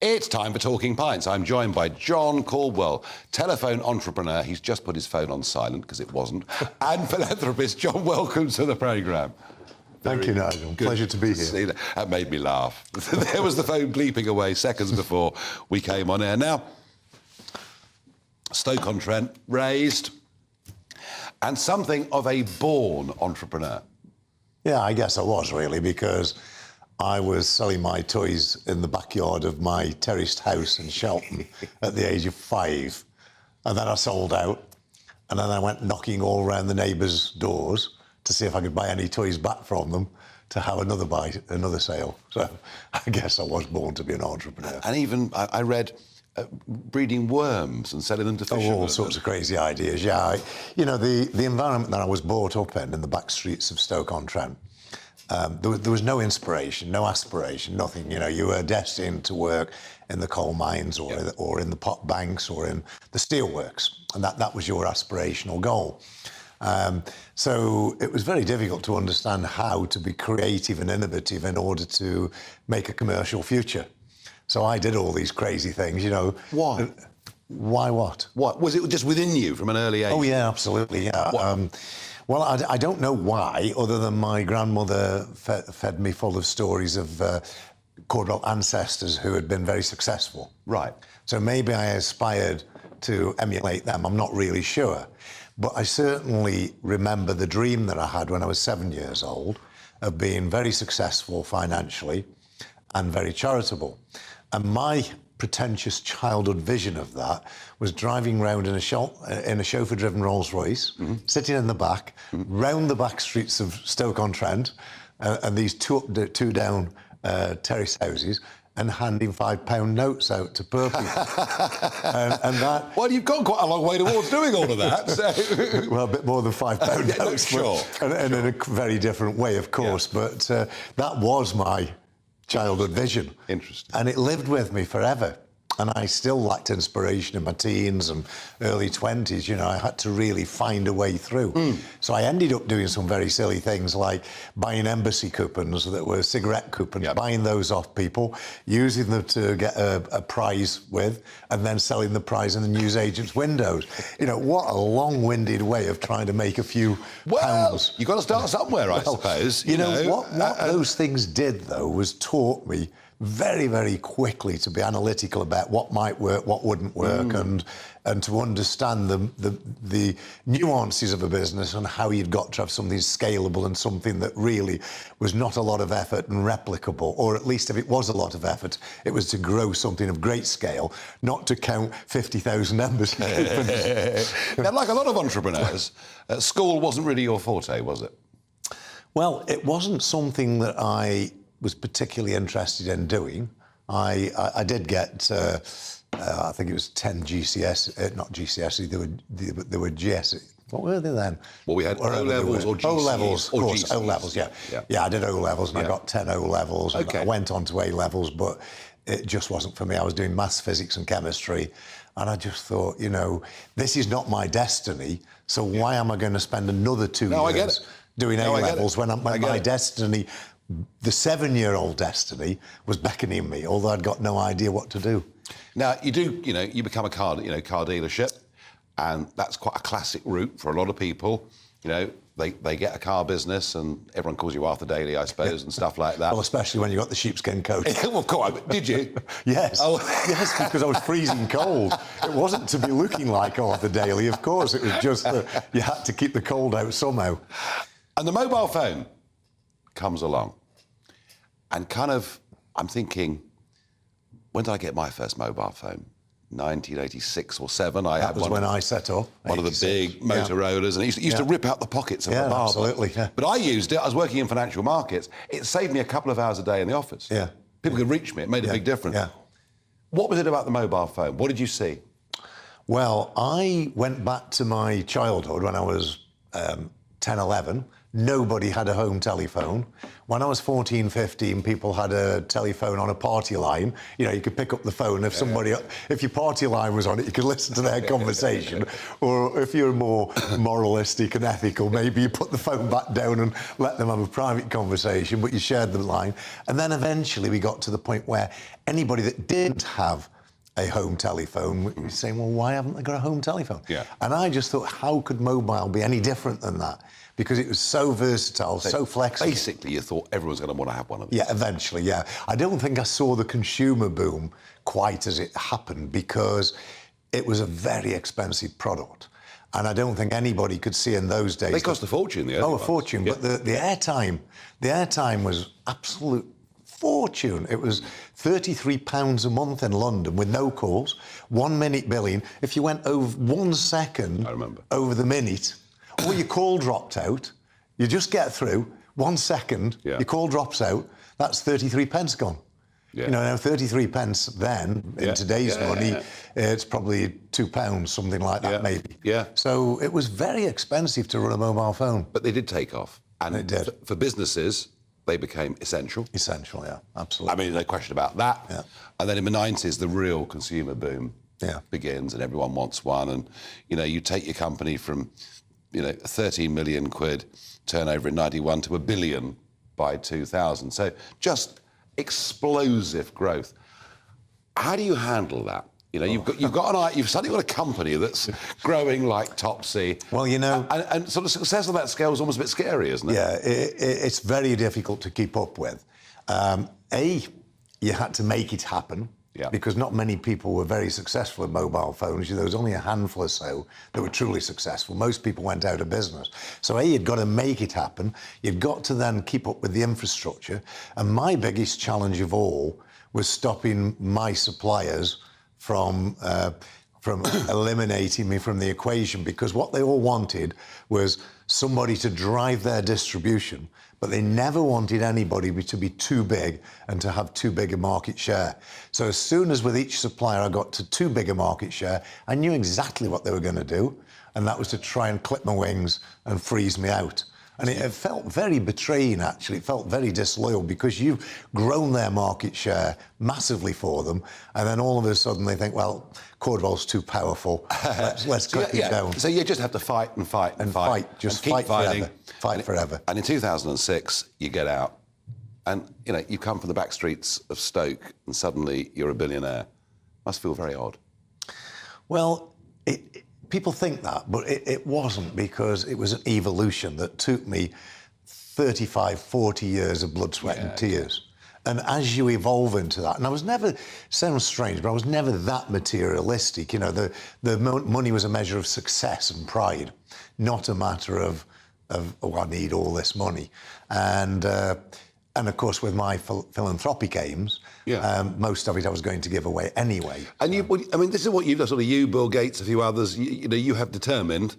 It's time for Talking Pints. I'm joined by John Caudwell, telephone entrepreneur. He's just put his phone on silent because it wasn't. And philanthropist. John, welcome to the programme. Thank you, Nigel. Pleasure to be here. That made me laugh. There was the phone bleeping away seconds before we came on air. Now, Stoke-on-Trent raised, and something of a born entrepreneur. Yeah, I guess I was really, because I was selling my toys in the backyard of my terraced house in Shelton at the age of 5. And then I sold out. And then I went knocking all around the neighbours' doors to see if I could buy any toys back from them to have another sale. So I guess I was born to be an entrepreneur. And even, I read, breeding worms and selling them to fishermen. All sorts of crazy ideas, yeah. The environment that I was brought up in the back streets of Stoke-on-Trent, there was no inspiration, no aspiration, nothing. You were destined to work in the coal mines or in the pot banks or in the steelworks, and that was your aspirational goal. So it was very difficult to understand how to be creative and innovative in order to make a commercial future. So I did all these crazy things, Why? Why what? What? Was it just within you from an early age? Oh, yeah, absolutely, yeah. Well, I don't know why, other than my grandmother fed me full of stories of Caudwell ancestors who had been very successful. Right. So maybe I aspired to emulate them, I'm not really sure. But I certainly remember the dream that I had when I was 7 years old of being very successful financially and very charitable. And my pretentious childhood vision of that was driving round in a chauffeur-driven Rolls-Royce, sitting in the back, round the back streets of Stoke-on-Trent, and these two down terrace houses, and handing £5 notes out to poor people. and that... Well, you've gone quite a long way towards doing all of that. So. Well, a bit more than £5 notes, sure. And in a very different way, of course. Yeah. But that was my childhood vision. Interesting. And it lived with me forever. And I still lacked inspiration in my teens and early 20s. I had to really find a way through. So I ended up doing some very silly things like buying embassy coupons that were cigarette coupons, buying those off people, using them to get a prize with, and then selling the prize in the newsagent's windows. What a long-winded way of trying to make a few pounds. You've got to start somewhere, I suppose. What those things did, though, was taught me very, very quickly to be analytical about what might work, what wouldn't work, and to understand the nuances of a business and how you'd got to have something scalable and something that really was not a lot of effort and replicable, or at least if it was a lot of effort, it was to grow something of great scale, not to count 50,000 embassy coupons. Now, like a lot of entrepreneurs, school wasn't really your forte, was it? Well, it wasn't something that I was particularly interested in doing. I did get, I think it was 10 GCSE, not GCSE, they were GSE. What were they then? Well, we had O-levels or GCSEs. O-levels, of course, GCSEs. O-levels, yeah. Yeah, I did O-levels and I got 10 O-levels. And I went on to A-levels, but it just wasn't for me. I was doing maths, physics and chemistry. And I just thought, this is not my destiny, so why am I going to spend another 2 years doing A-levels when my destiny... The 7-year-old destiny was beckoning me, although I'd got no idea what to do. Now, you become a car dealership, and that's quite a classic route for a lot of people. They get a car business, and everyone calls you Arthur Daly, I suppose, and stuff like that. Well, especially when you got the sheepskin coat. Well, of course, did you? Yes. Oh. Yes, because I was freezing cold. It wasn't to be looking like Arthur Daly, of course. It was just that you had to keep the cold out somehow. And the mobile phone comes along, and I'm thinking, when did I get my first mobile phone? 1986 or 7. I That had was when I set up. one of the big Motorollas, and it used to rip out the pockets of the barber. Absolutely, yeah. But I used it. I was working in financial markets. It saved me a couple of hours a day in the office. Yeah. People could reach me. It made a big difference. Yeah. What was it about the mobile phone? What did you see? Well, I went back to my childhood when I was 10, 11. Nobody had a home telephone. When I was 14, 15, people had a telephone on a party line. You know, you could pick up the phone if if your party line was on it, you could listen to their conversation. Or if you're more moralistic and ethical, maybe you put the phone back down and let them have a private conversation, but you shared the line. And then eventually we got to the point where anybody that didn't have a home telephone was saying, well, why haven't they got a home telephone? Yeah. And I just thought, how could mobile be any different than that? Because it was so versatile, so flexible. Basically, you thought everyone's going to want to have one of these. Yeah, eventually, yeah. I don't think I saw the consumer boom quite as it happened because it was a very expensive product. And I don't think anybody could see in those days... They cost a fortune, the early Oh, a ones. fortune. Yeah. But the airtime was absolute fortune. It was £33 a month in London with no calls, 1 minute billing. If you went over 1 second over the minute, or your call dropped out, you just get through, 1 second, your call drops out, that's 33 pence gone. Yeah. You know, now 33 pence then, in today's money, it's probably £2, something like that, maybe. Yeah. So it was very expensive to run a mobile phone. But they did take off. And it did. For businesses, they became essential. Essential, yeah, absolutely. I mean, no question about that. Yeah. And then in the 90s, the real consumer boom begins and everyone wants one. And, you know, you take your company from, you know, 13 million quid turnover in 91 to $1 billion by 2000. So just explosive growth. How do you handle that? You know, you've suddenly got a company that's growing like Topsy. Well, you know... And sort of success on that scale is almost a bit scary, isn't it? Yeah, it's very difficult to keep up with. You had to make it happen. Yeah. Because not many people were very successful in mobile phones. There was only a handful or so that were truly successful. Most people went out of business. So you'd got to make it happen. You'd got to then keep up with the infrastructure. And my biggest challenge of all was stopping my suppliers from eliminating me from the equation, because what they all wanted was somebody to drive their distribution, but they never wanted anybody to be too big and to have too big a market share. So as soon as with each supplier I got to too big a market share, I knew exactly what they were going to do, and that was to try and clip my wings and freeze me out. And it felt very betraying, actually. It felt very disloyal, because you've grown their market share massively for them, and then all of a sudden they think, well, Caudwell's too powerful. Let's cut it down. So you just have to fight and fight and fight. Just keep fight fighting. forever. Fight forever. And in 2006, you get out, and you know you come from the back streets of Stoke, and suddenly you're a billionaire. Must feel very odd. Well, people think that, but it wasn't, because it was an evolution that took me 35, 40 years of blood, sweat and tears. And as you evolve into that, and I was never, sounds strange, but I was never that materialistic. You know, the money was a measure of success and pride, not a matter of oh, I need all this money. And of course, with my philanthropic aims, most of it I was going to give away anyway. And I mean, this is what you've done, sort of you, Bill Gates, a few others, you know, you have determined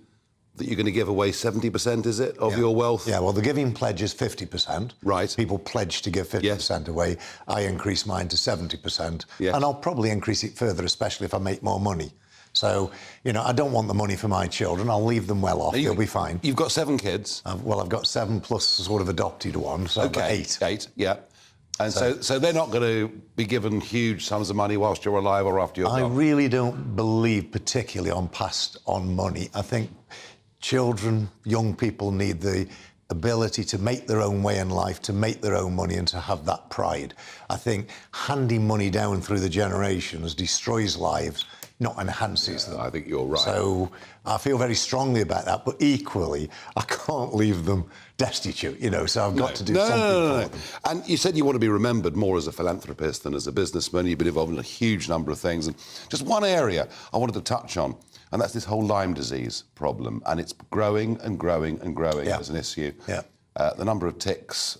that you're going to give away 70%, is it, of your wealth? Yeah, well, the giving pledge is 50%. Right. People pledge to give 50% away. I increase mine to 70%. Yes. And I'll probably increase it further, especially if I make more money. So, you know, I don't want the money for my children. I'll leave them well off. They'll be fine. You've got 7 kids? Well, I've got 7 plus a sort of adopted one, so I've got 8. 8, yeah. And so they're not going to be given huge sums of money whilst you're alive or after you're gone? I really don't believe particularly on money. I think children, young people need the ability to make their own way in life, to make their own money and to have that pride. I think handing money down through the generations destroys lives, not enhances them. I think you're right. So I feel very strongly about that, but equally, I can't leave them destitute, you know, so I've got to do something for them. And you said you want to be remembered more as a philanthropist than as a businessman. You've been involved in a huge number of things. And just one area I wanted to touch on, and that's this whole Lyme disease problem. And it's growing and growing and growing as an issue. Yeah. The number of ticks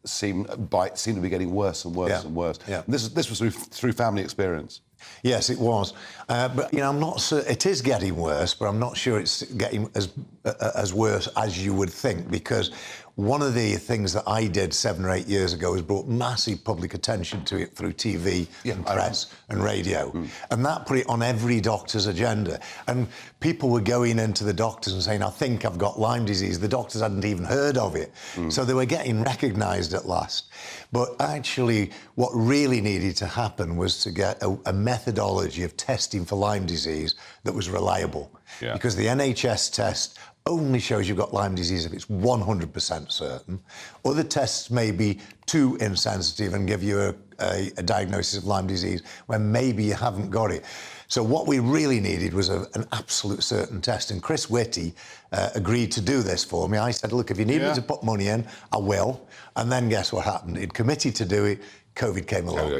seem to be getting worse and worse and worse. Yeah. And this was through family experience. Yes, it was. But, you know, I'm not sure... It is getting worse, but I'm not sure it's getting as worse as you would think, because one of the things that I did 7 or 8 years ago was brought massive public attention to it through TV and press and radio. And that put it on every doctor's agenda. And people were going into the doctors and saying, I think I've got Lyme disease. The doctors hadn't even heard of it. So they were getting recognised at last. But actually, what really needed to happen was to get a methodology of testing for Lyme disease that was reliable. Because the NHS test only shows you've got Lyme disease if it's 100% certain. Other tests may be too insensitive and give you a diagnosis of Lyme disease when maybe you haven't got it. So what we really needed was an absolute certain test, and Chris Whitty agreed to do this for me. I said, look, if you need me to put money in, I will. And then guess what happened? He'd committed to do it. COVID came along.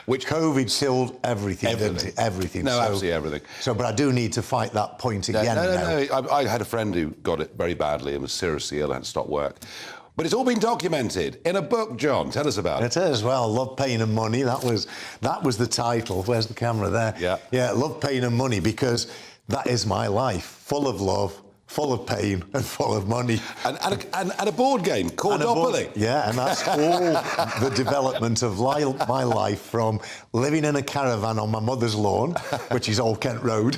COVID killed everything, didn't it? Everything. No, absolutely everything. So, but I do need to fight that point again. No. I had a friend who got it very badly and was seriously ill and had to stop work. But it's all been documented in a book, John. Tell us about it. It is. Well, Love, Pain and Money. That was the title. Where's the camera there? Yeah, Love, Pain and Money, because that is my life, full of love, full of pain and full of money. And a board game called Monopoly. Yeah, and that's all the development of my life, from living in a caravan on my mother's lawn, which is Old Kent Road,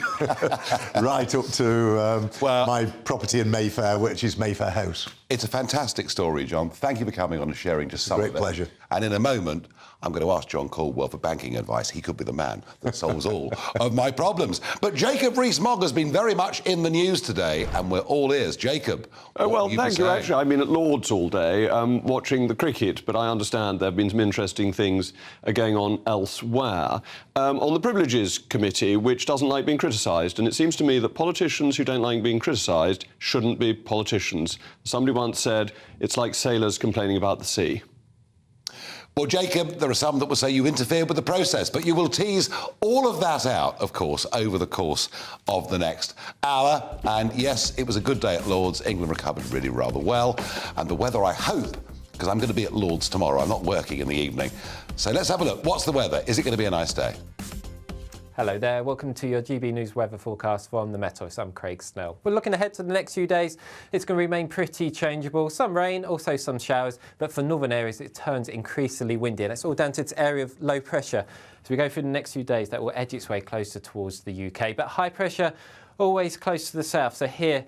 right up to my property in Mayfair, which is Mayfair House. It's a fantastic story, John. Thank you for coming on and sharing just some of it. Great pleasure. And in a moment, I'm going to ask John Caudwell for banking advice. He could be the man that solves all of my problems. But Jacob Rees-Mogg has been very much in the news today, and we're all ears. Jacob, well, thank you. Actually, I've been at Lord's all day watching the cricket, but I understand there have been some interesting things going on elsewhere. On the Privileges Committee, which doesn't like being criticised, and it seems to me that politicians who don't like being criticised shouldn't be politicians. Somebody once said, it's like sailors complaining about the sea. Well, Jacob, there are some that will say you interfered with the process, but you will tease all of that out, of course, over the course of the next hour. And yes, it was a good day at Lord's. England recovered really rather well. And the weather, I hope, because I'm going to be at Lord's tomorrow. I'm not working in the evening. So let's have a look. What's the weather? Is it going to be a nice day? Hello there, welcome to your GB News weather forecast from the Met Office. I'm Craig Snell. We're looking ahead to the next few days. It's going to remain pretty changeable. Some rain, also some showers, but for northern areas it turns increasingly windy, and it's all down to its area of low pressure. As we go through the next few days, that will edge its way closer towards the UK. But high pressure always close to the south, so here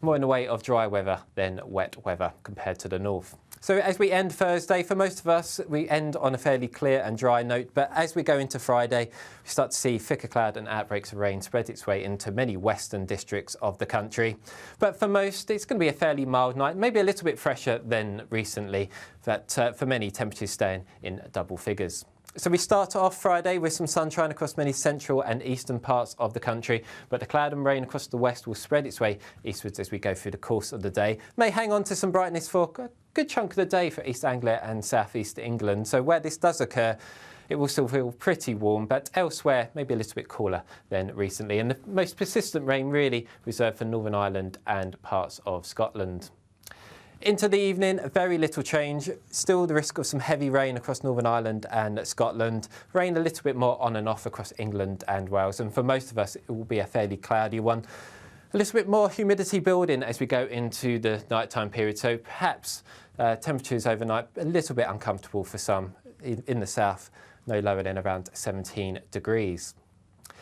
more in the way of dry weather than wet weather compared to the north. So as we end Thursday, for most of us, we end on a fairly clear and dry note. But as we go into Friday, we start to see thicker cloud and outbreaks of rain spread its way into many western districts of the country. But for most, it's going to be a fairly mild night, maybe a little bit fresher than recently, but for many, temperatures staying in double figures. So we start off Friday with some sunshine across many central and eastern parts of the country, but the cloud and rain across the west will spread its way eastwards as we go through the course of the day. May hang on to some brightness for a good chunk of the day for East Anglia and South East England. So where this does occur, it will still feel pretty warm, but elsewhere maybe a little bit cooler than recently. And the most persistent rain really reserved for Northern Ireland and parts of Scotland. Into the evening, very little change. Still the risk of some heavy rain across Northern Ireland and Scotland. Rain a little bit more on and off across England and Wales. And for most of us, it will be a fairly cloudy one. A little bit more humidity building as we go into the nighttime period. So perhaps temperatures overnight a little bit uncomfortable for some in the south, no lower than around 17 degrees.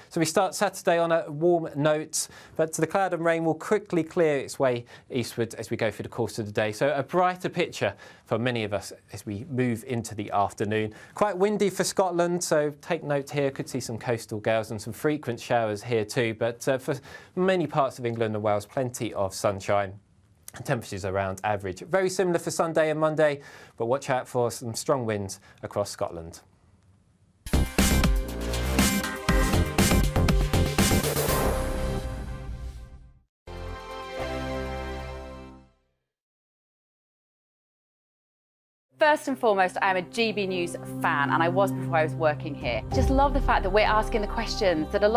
So we start Saturday on a warm note, but the cloud and rain will quickly clear its way eastwards as we go through the course of the day. So a brighter picture for many of us as we move into the afternoon. Quite windy for Scotland, so take note here. Could see some coastal gales and some frequent showers here too. But for many parts of England and Wales, plenty of sunshine. Temperatures around average. Very similar for Sunday and Monday, but watch out for some strong winds across Scotland. First and foremost, I am a GB News fan, and I was before I was working here. Just love the fact that we're asking the questions that a lot